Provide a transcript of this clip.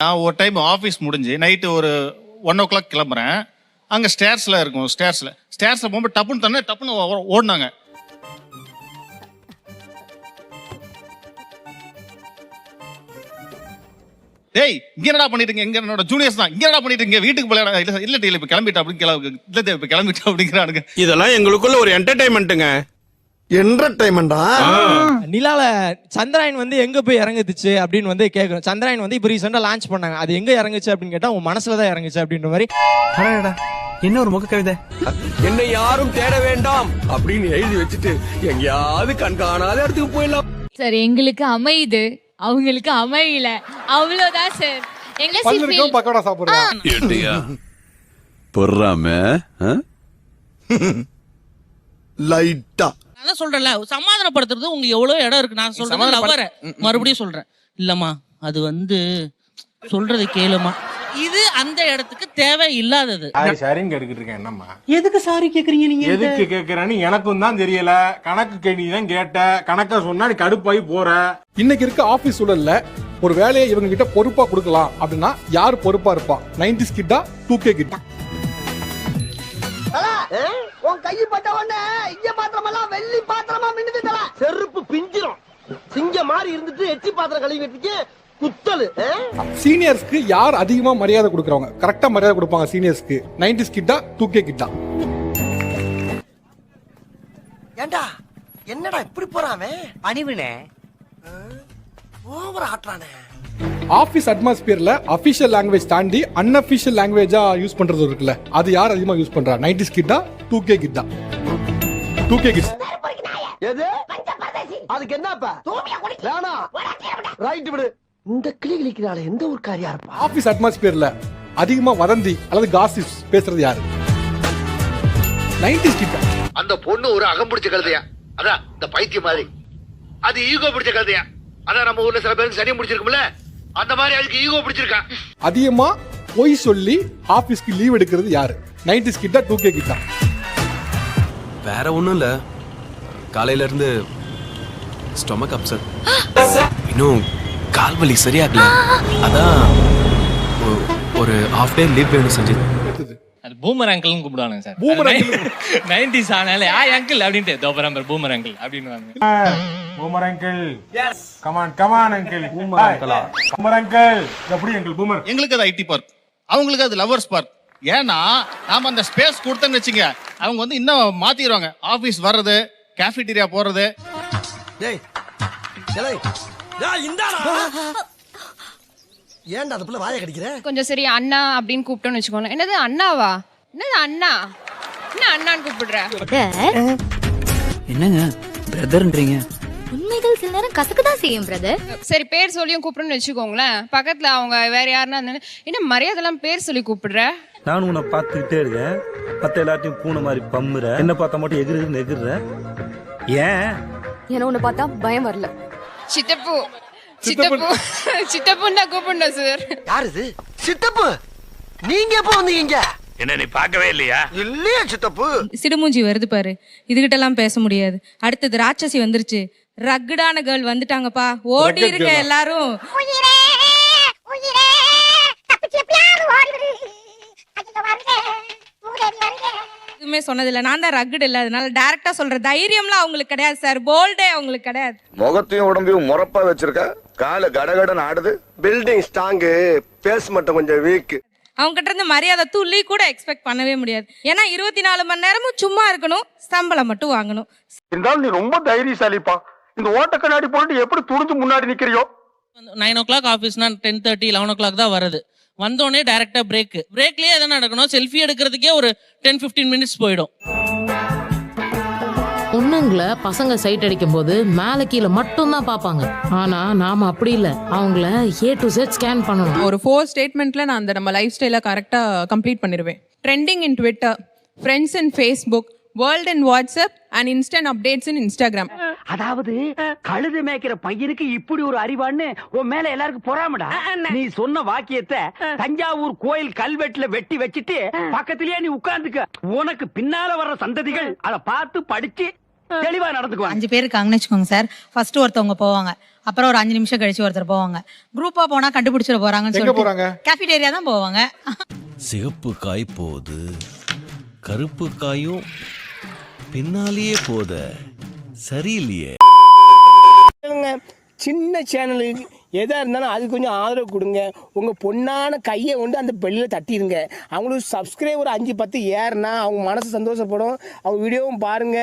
நான் ஒரு time office முடிஞ்சு நைட்டு ஒரு 1 o'clock கிளம்புறேன். அங்கே ஸ்டேர்ஸில் இருக்கும், ஸ்டேர்ஸில் போகும்போது டப்புன்னு ஓடினாங்க. டேய் இங்க என்னடா பண்ணிட்டு இங்க என்னோட ஜூனியர்ஸ் தான் இங்க என்னடா பண்ணிட்டு இங்க வீட்டுக்கு போல இல்ல டீல இப்ப கிளம்பிட்டா அப்படின்னு இப்ப கிளம்பிட்டா அப்படிங்கிறானுங்க. இதெல்லாம் எங்களுக்குள்ள ஒரு என்டர்டைன்மெண்ட்டுங்க. என்டர்டைன்மெண்டா? நிலால சந்திராயன் வந்து எங்க போய் இறங்குச்சு அப்படின்னு வந்து கேட்கணும். சந்திராயன் வந்து இப்ப ரீசெண்டா லான்ச் பண்ணாங்க. அது எங்க இறங்குச்சு அப்படின்னு கேட்டா உன் மனசுலதான் இறங்குச்சு அப்படின்ற மாதிரி. என்ன ஒரு முக கவிதை, என்னை யாரும் தேட வேண்டாம் அப்படின்னு எழுதி வச்சுட்டு எங்கேயாவது கண்காணாத இடத்துக்கு போயிடலாம். சார் எங்களுக்கு அமையுது, அவங்களுக்கு அமையல, அவ்வளவுதான் சார். பக்கோடா சாப்பிடுறேன் பொறாம லைட்டா நான் சொல்றேன்ல, சமாதானப்படுத்துறது உங்களுக்கு எவ்வளவு இடம் இருக்கு. நான் சொல்றேன் லவ்வரை மறுபடியும் சொல்றேன், இல்லம்மா அது வந்து சொல்றது கேளுமா, இது அந்த இடத்துக்கு தேவை இல்லாதது. சரின்னு கேட்டுக்கிட்டு இருக்கேன். என்னம்மா எதுக்கு சாரி கேக்குறீங்க நீங்க? எதுக்கு கேக்குறேன்னு எனக்கும் தான் தெரியல. கணக்கு கேள்வி தான் கேட்ட, கணக்கா சொன்னா நீ கடுப்பாயி போற. இன்னைக்கு இருக்க ஆபீஸ் சூழல்ல ஒரு வேலையை இவங்க கிட்ட பொறுப்பா கொடுக்கலாம் அப்படின்னா யார் பொறுப்பா இருப்பா? 90s கிட்டா 2K கிட்டா? உன் கையை பட்ட உடனே இங்க பாத்திரமெல்லாம் வெள்ளி பாத்திரமா மின்னுதுல, செருப்பு பிஞ்சிரும். சிங்க மாதிரி இருந்துட்டு எச்சி பாத்திரம் கழுவி வெட்டிக்கு குத்தலு. சீனியர்ஸ்க்கு யார் அதிகமா மரியாதை கொடுக்கறவங்க? கரெக்டா மரியாதை கொடுப்பாங்க சீனியர்ஸ்க்கு. 90s கிட்டா 2K கிட்டா? ஏண்டா என்னடா இப்படி போறானே? பணிவுனே ஓவர் ஆட்றானே. ஆபீஸ் அட்மாஸ்பியர்ல அபிஷியல் லாங்குவேஜ் தாண்டி அன்அபிஷியல் லாங்குவேஜா யூஸ் பண்றது இருக்குல்ல, அது யார் அதிகமா யூஸ் பண்றா? 90s கிட்டா 2K கிட்டா? 2K kids. எது அதுக்கு என்னப்பா வேணா ரைட் விடு. இந்த கிளி கிளிக்கிறாளே எந்த ஒரு காரியா இருப்பா? ஆபீஸ் அட்மாஸ்பியர்ல அதிகமா வதந்தி அல்லது காசிப்ஸ் பேசுறது யாரு? 90s கிட்டா? அந்த பொண்ணு ஒரு அகம் பிடிச்ச கழுதையா, அதான் இந்த பைத்தியம் மாதிரி. அது ஈகோ பிடிச்ச கழுதையா, அதான் நம்ம ஊர்ல சில பேருக்கு சனியம் பிடிச்சிருக்கும்ல, அந்த மாதிரி அதுக்கு ஈகோ பிடிச்சிருக்கா. அதிகமா பொய் சொல்லி ஆபீஸ்க்கு லீவ் எடுக்கிறது யாரு? 90s கிட்டா 2K கிட்டா? வேற ஒண்ணும் இல்ல, காலையில இருந்து ஸ்டொமக் அப்செட், இன்னும் கால்வலி சரியாகல, அதான் ஒரு ஹாஃப் டே லீவ் வேணும் செஞ்சு. அது பூமர் அங்கிள்னு கூப்பிடுவாங்க சார். பூமர் அங்கிள் 90s ஆனாலே அங்கிள் அப்படின்ட்டு தோபரம்பர் பூமர் அங்கிள் அப்படின்னு. Boomer uncle, yes come on uncle. Boomer அங்கிளா? பூமர் அங்கிள் எப்படி அங்கிள்? பூமர் எங்களுக்கு அது ஐடி பார்க், அவங்களுக்கு அது லவர்ஸ் பார்க். ஏன்னா நாம அந்த ஸ்பேஸ் கொடுத்தோன்னு வச்சுங்க, அவங்க வந்து இன்னும் மாத்திடுவாங்க. ஆபீஸ் வர்றது, கேஃபிடீரியா போறது. ஏன்டா அது புள்ள வாயை கடிக்கிற? கொஞ்சம் சரி அண்ணா அப்படின்னு கூப்பிட்டோன்னு வச்சுக்கோங்க. என்னது அண்ணாவா? என்னது அண்ணா? என்ன அண்ணான்னு கூப்பிடுற? என்னங்க பிரதர்ன்றீங்க? உண்மைகள் சில நேரம் கசக்குதான் செய்யும் பிரதர். சரி பேர் சொல்லியும் கூப்பிடுன்னு வச்சுக்கோங்களேன், பக்கத்துல அவங்க வேற யாருன்னா என்ன மரியாதைலாம் பேர் சொல்லி கூப்பிடுற? நானும் உன்னை பார்த்துக்கிட்டே இருக்கேன், மத்த எல்லாத்தையும் பூனை மாதிரி பம்முற, என்ன பார்த்தா மட்டும் எகிறுற. ஏன் என்ன உன்னை பார்த்தா பயம் வரல? சித்தப்பு சித்தப்புன்னா கூப்பிடணும் சார். யாரு இது? சித்தப்பு நீங்க எப்ப வந்தீங்க? என்ன நீ பார்க்கவே இல்லையா? இல்லையா சித்தப்பு? சிடுமூஞ்சி வருது பாரு, இதுகிட்ட எல்லாம் பேச முடியாது. அடுத்தது ராட்சசி வந்துருச்சு, ரக்குடான கேர்ள் வந்துட்டாங்கப்பா, ஓடி இருக்க எல்லாரும். எதுவுமே சொன்னதில்லை, நான் தான் ரக்குடு இல்லை, அதனால டைரக்டா சொல்ற தைரியம்லாம் அவங்களுக்கு கிடையாது சார், போல்டே அவங்களுக்கு கிடையாது. முகத்தையும் உடம்பையும் முறப்பா வச்சிருக்க, கால கடகடன் ஆடுது. பில்டிங் ஸ்ட்ராங், பேஸ் மட்டும் கொஞ்சம் வீக். அவங்க கிட்ட இருந்து மரியாதை துள்ளி கூட எக்ஸ்பெக்ட் பண்ணவே முடியாது. ஏன்னா 24 மணி நேரமும் சும்மா இருக்கணும், சம்பளம் மட்டும் வாங்கணும். இருந்தாலும் நீ ரொம்ப தைரியசாலிப்பா. இந்த ஓட்ட கண்ணாடி போட்டு எப்படி துணிஞ்சு முன்னாடி நிக்கிறியோ? 9 o'clock ஆஃபீஸ்னா 10:30 11 o'clock தான் வருது. வந்தோடனே டைரக்டா பிரேக்லயே எதனா நடக்கணும், செல்ஃபி எடுக்கிறதுக்கே ஒரு 10-15 மினிட்ஸ் போயிடும். பொண்ணுங்களை பசங்க சைட் அடிக்கும் போது மேல கீழே மட்டும் தான் பார்ப்பாங்க. ஆனா நாம அப்படி இல்ல, அவங்கள A to Z ஸ்கேன் பண்ணணும். ஒரு 4 ஸ்டேட்மெண்ட்ல நான் அந்த நம்ம லைஃப் ஸ்டைல கரெக்டா கம்ப்ளீட் பண்ணிடுவேன். Trending in Twitter, friends in Facebook, world in WhatsApp and instant updates in Instagram. அதாவது கழுது மேய்க்கிற பையனுக்கு இப்படி ஒரு அறிவான்னு உன் மேல எல்லாருக்கும் பொறாமடா. நீ சொன்ன வாக்கியத்தை தஞ்சாவூர் கோயில் கல்வெட்டுல வெட்டி வச்சிட்டு பக்கத்திலேயே நீ உட்கார்ந்துக்க. உனக்கு பின்னால வர்ற சந்ததிகள் அதை பார்த்து படிச்சு தெளிவா நடந்துக்குவாங்க. 5 பேர் இருக்காங்கன்னு வச்சுக்கோங்க சார். ஃபர்ஸ்ட் ஒருத்தவங்க போவாங்க, அப்புறம் ஒரு 5 நிமிஷம் கழிச்சு ஒருத்தர் போவாங்க. குரூப்பா போனா கண்டுபிடிச்சிட போறாங்கன்னு எங்க போறாங்க? சொல்லிட்டு கேஃபிடேரியா தான் போவாங்க. சிகப்பு காய் போது கருப்பு காயும் பின்னாலேயே போத சரியில்லையே. சின்ன சேனலுக்கு எதா இருந்தாலும் அது கொஞ்சம் ஆதரவு கொடுங்க. உங்க பொண்ணான கையை கொண்டு அந்த பெல்லில் தட்டிடுங்க. அவங்களுக்கு சப்ஸ்கிரைபர் 5-10 ஏறுனா அவங்க மனசு சந்தோஷப்படும். அவங்க வீடியோவும் பாருங்க.